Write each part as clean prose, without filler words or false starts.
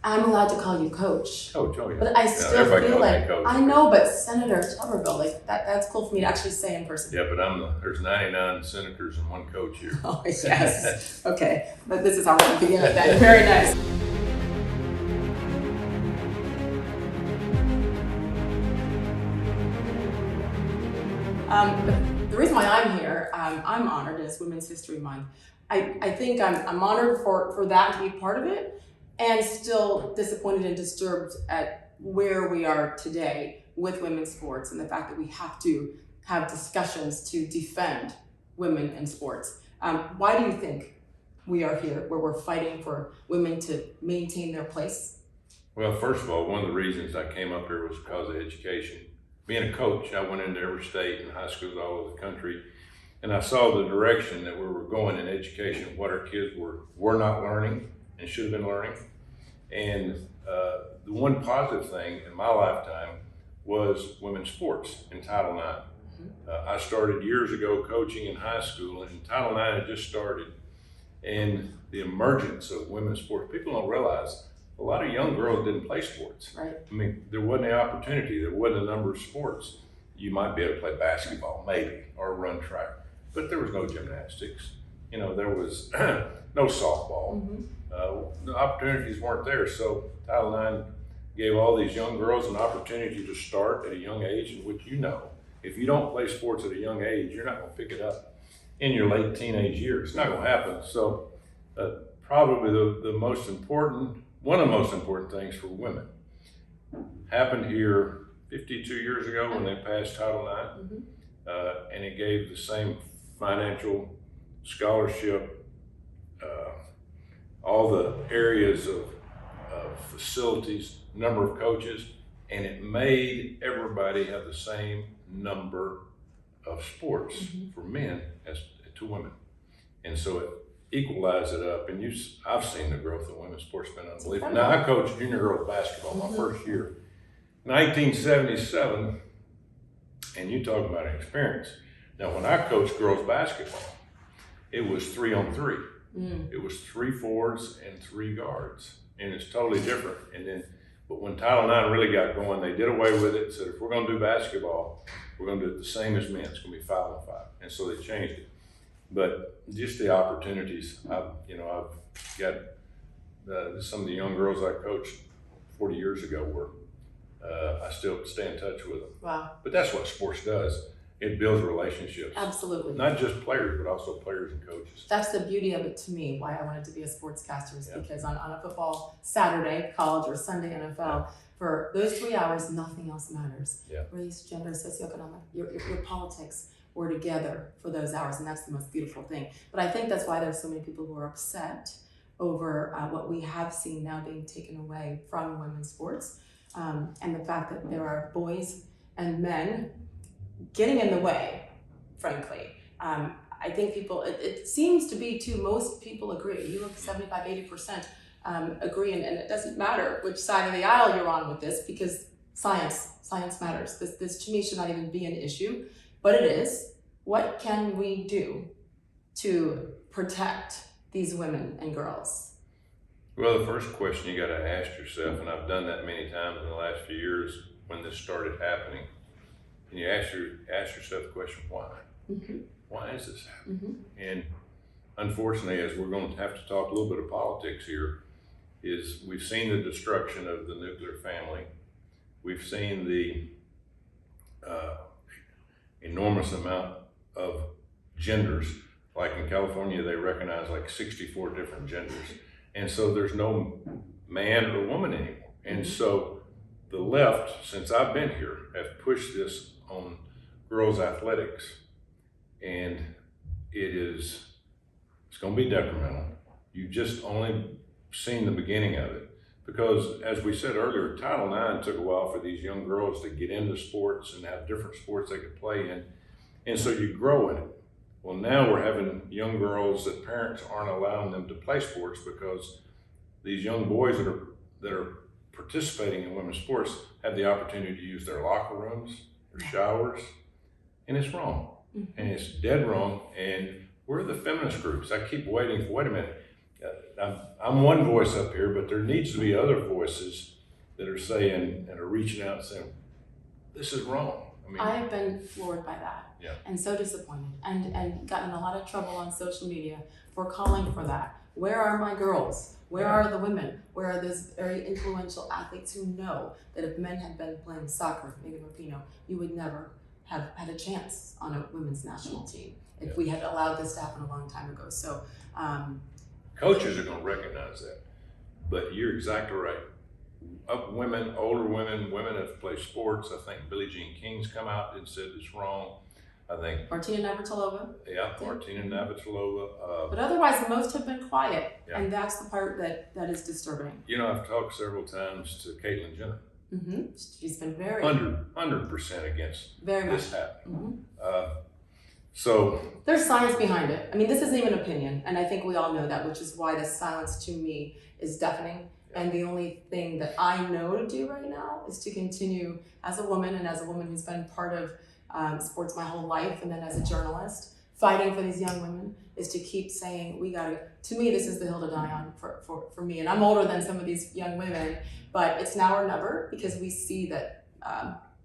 I'm allowed to call you coach. Coach, oh yeah. But I still everybody feel calls me like, coach. I know, but Senator Tuberville, like that's cool for me to actually say in person. Yeah, but there's 99 senators and one coach here. Oh, yes. Okay, but this is how we're going to begin it then. Very nice. But the reason why I'm here, I'm honored as Women's History Month. I think I'm honored for that to be part of it, and still disappointed and disturbed at where we are today with women's sports and the fact that we have to have discussions to defend women in sports. Why do you think we are here where we're fighting for women to maintain their place? Well, first of all, one of the reasons I came up here was because of education. Being a coach, I went into every state and high schools all over the country, and I saw the direction that we were going in education, what our kids were not learning and should have been learning. And the one positive thing in my lifetime was women's sports in Title IX. I started years ago coaching in high school, and Title IX had just started. And the emergence of women's sports, people don't realize a lot of young girls didn't play sports. Right. I mean, there wasn't the opportunity, there wasn't a number of sports. You might be able to play basketball, maybe, or run track, but there was no gymnastics. You know, there was no softball. The opportunities weren't there. So Title IX gave all these young girls an opportunity to start at a young age, in which, you know, if you don't play sports at a young age, you're not going to pick it up in your late teenage years. It's not going to happen. So probably one of the most important things for women happened here 52 years ago when they passed Title IX, and it gave the same financial scholarship, all the areas of facilities, number of coaches, and it made everybody have the same number of sports for men as to women. And so it equalize it up, and I've seen the growth of women's sports been unbelievable. Now, I coached junior girls basketball my first year, 1977, and you talk about an experience. Now, when I coached girls basketball, it was 3-on-3. It was 3 forwards and 3 guards, and it's totally different. But when Title IX really got going, they did away with it. Said if we're going to do basketball, we're going to do it the same as men. It's going to be 5-on-5, and so they changed it. But just the opportunities, I've got some of the young girls I coached 40 years ago I still stay in touch with them. Wow. But that's what sports does. It builds relationships. Absolutely. Not just players, but also players and coaches. That's the beauty of it to me, why I wanted to be a sportscaster, is because on a football Saturday, college or Sunday NFL, for those 3 hours, nothing else matters. Race, gender, socioeconomic, your politics were together for those hours, and that's the most beautiful thing. But I think that's why there's so many people who are upset over what we have seen now being taken away from women's sports, and the fact that there are boys and men getting in the way, frankly. I think it seems to be too, most people agree. You look 75-80% agree, and it doesn't matter which side of the aisle you're on with this, because science matters. This to me should not even be an issue, but it is. What can we do to protect these women and girls? Well, the first question you got to ask yourself, and I've done that many times in the last few years when this started happening, and you ask yourself the question, why? Why is this happening? And unfortunately, as we're going to have to talk a little bit of politics here, is we've seen the destruction of the nuclear family. We've seen the enormous amount of genders. Like in California, they recognize like 64 different genders. And so there's no man or woman anymore. And so the left, since I've been here, have pushed this on girls' athletics. And it's going to be detrimental. You've just only seen the beginning of it. Because as we said earlier, Title IX took a while for these young girls to get into sports and have different sports they could play in. And so you grow in it. Well, now we're having young girls that parents aren't allowing them to play sports because these young boys that are participating in women's sports have the opportunity to use their locker rooms, their showers, and it's wrong. And it's dead wrong. And we're the feminist groups. I keep waiting for, wait a minute, I'm one voice up here, but there needs to be other voices that are saying and are reaching out and saying, this is wrong. I have been floored by that, and so disappointed, and gotten in a lot of trouble on social media for calling for that. Where are my girls? Where are the women? Where are those very influential athletes who know that if men had been playing soccer, Megan Rapinoe, you would never have had a chance on a women's national team if we had allowed this to happen a long time ago. So coaches are going to recognize that, but you're exactly right. Women, older women that play sports. I think Billie Jean King's come out and said it's wrong. I think Martina Navratilova. Yeah, Martina Navratilova. But otherwise, most have been quiet, and that's the part that is disturbing. You know, I've talked several times to Caitlyn Jenner. Mm-hmm. She's been very 100% against this happening. Mm-hmm. So there's science behind it. I mean, this isn't even opinion, and I think we all know that, which is why the silence to me is deafening. And the only thing that I know to do right now is to continue as a woman, and as a woman who's been part of sports my whole life, and then as a journalist, fighting for these young women, is to keep saying, to me, this is the hill to die on for me. And I'm older than some of these young women, but it's now or never, because we see that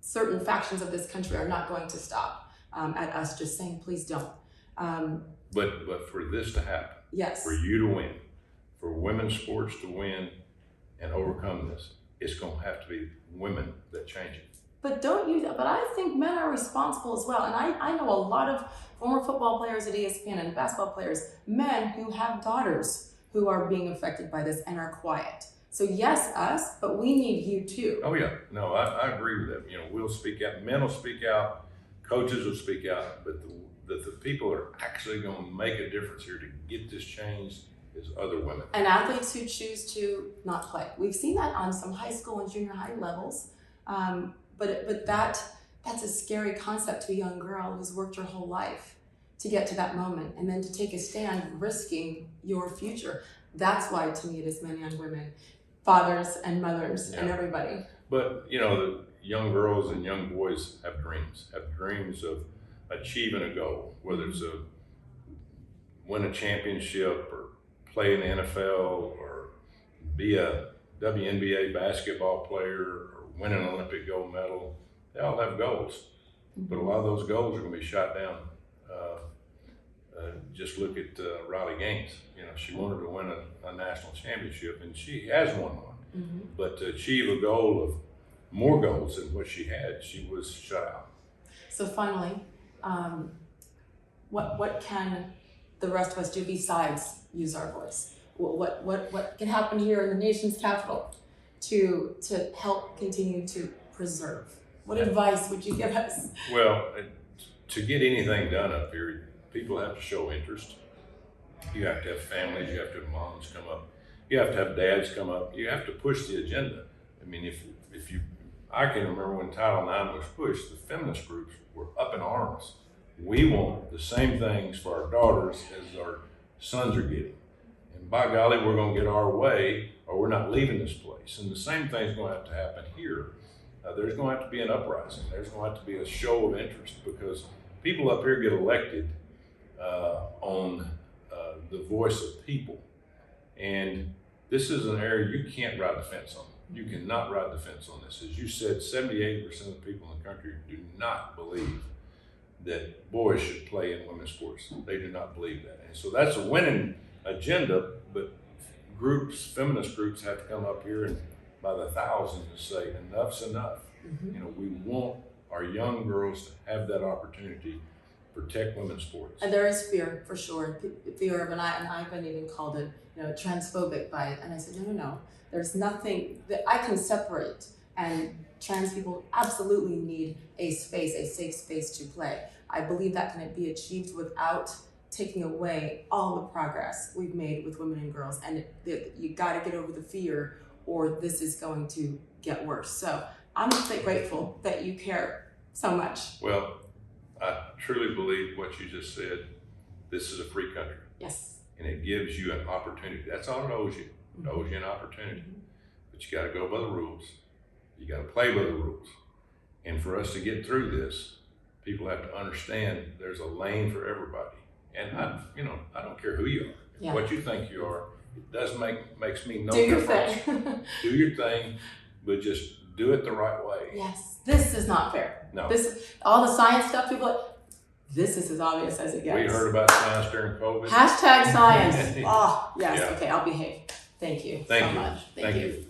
certain factions of this country are not going to stop at us just saying, please don't. But for this to happen, yes, for you to win, for women's sports to win and overcome this, it's going to have to be women that change it. But I think men are responsible as well. And I know a lot of former football players at ESPN and basketball players, men who have daughters who are being affected by this and are quiet. So yes, us, but we need you too. Oh yeah, no, I agree with that. You know, we'll speak out, men will speak out, coaches will speak out, but the people are actually going to make a difference here to get this changed is other women. And athletes who choose to not play. We've seen that on some high school and junior high levels. But that's a scary concept to a young girl who's worked her whole life to get to that moment, and then to take a stand risking your future. That's why, to me, it is men and women, fathers and mothers and everybody. But, you know, the young girls and young boys have dreams of achieving a goal, whether it's win a championship or play in the NFL or be a WNBA basketball player or win an Olympic gold medal. They all have goals, but a lot of those goals are going to be shot down. Just look at Riley Gaines. You know, she wanted to win a national championship, and she has won one. Mm-hmm. But to achieve a goal of more goals than what she had, she was shut out. So finally, what can the rest of us do besides use our voice? What can happen here in the nation's capital to help continue to preserve? What advice would you give us? Well, to get anything done up here, people have to show interest. You have to have families, you have to have moms come up, you have to have dads come up, you have to push the agenda. I mean, I can remember when Title IX was pushed, the feminist groups were up in arms. We want the same things for our daughters as our sons are getting. And by golly, we're going to get our way or we're not leaving this place. And the same thing's going to have to happen here. There's going to have to be an uprising. There's going to have to be a show of interest, because people up here get elected on the voice of people. And this is an area you can't ride the fence on. You cannot ride the fence on this. As you said, 78% of the people in the country do not believe that boys should play in women's sports. They do not believe that. And so that's a winning agenda, but feminist groups have to come up here and by the thousands and say, enough's enough. Mm-hmm. You know, we want our young girls to have that opportunity to protect women's sports. And there is fear, for sure. Fear of, and I've been even called it, transphobic and I said, no. There's nothing that I can separate, and trans people absolutely need a safe space to play. I believe that can be achieved without taking away all the progress we've made with women and girls. And you got to get over the fear, or this is going to get worse. So I'm grateful that you care so much. Well, I truly believe what you just said. This is a free country. Yes. And it gives you an opportunity. That's all it owes you. It owes you an opportunity. Mm-hmm. But you got to go by the rules. You got to play by the rules. And for us to get through this, people have to understand there's a lane for everybody. And I don't care who you are. Yeah. What you think you are it does makes me no Do your difference. thing. Do your thing, but just do it the right way. Yes, this is not fair. No. All the science stuff, people are, this is as obvious as it gets. We heard about science during COVID. Hashtag science. Oh, yes. Yeah. Okay, I'll behave. Thank you so much. Thank you.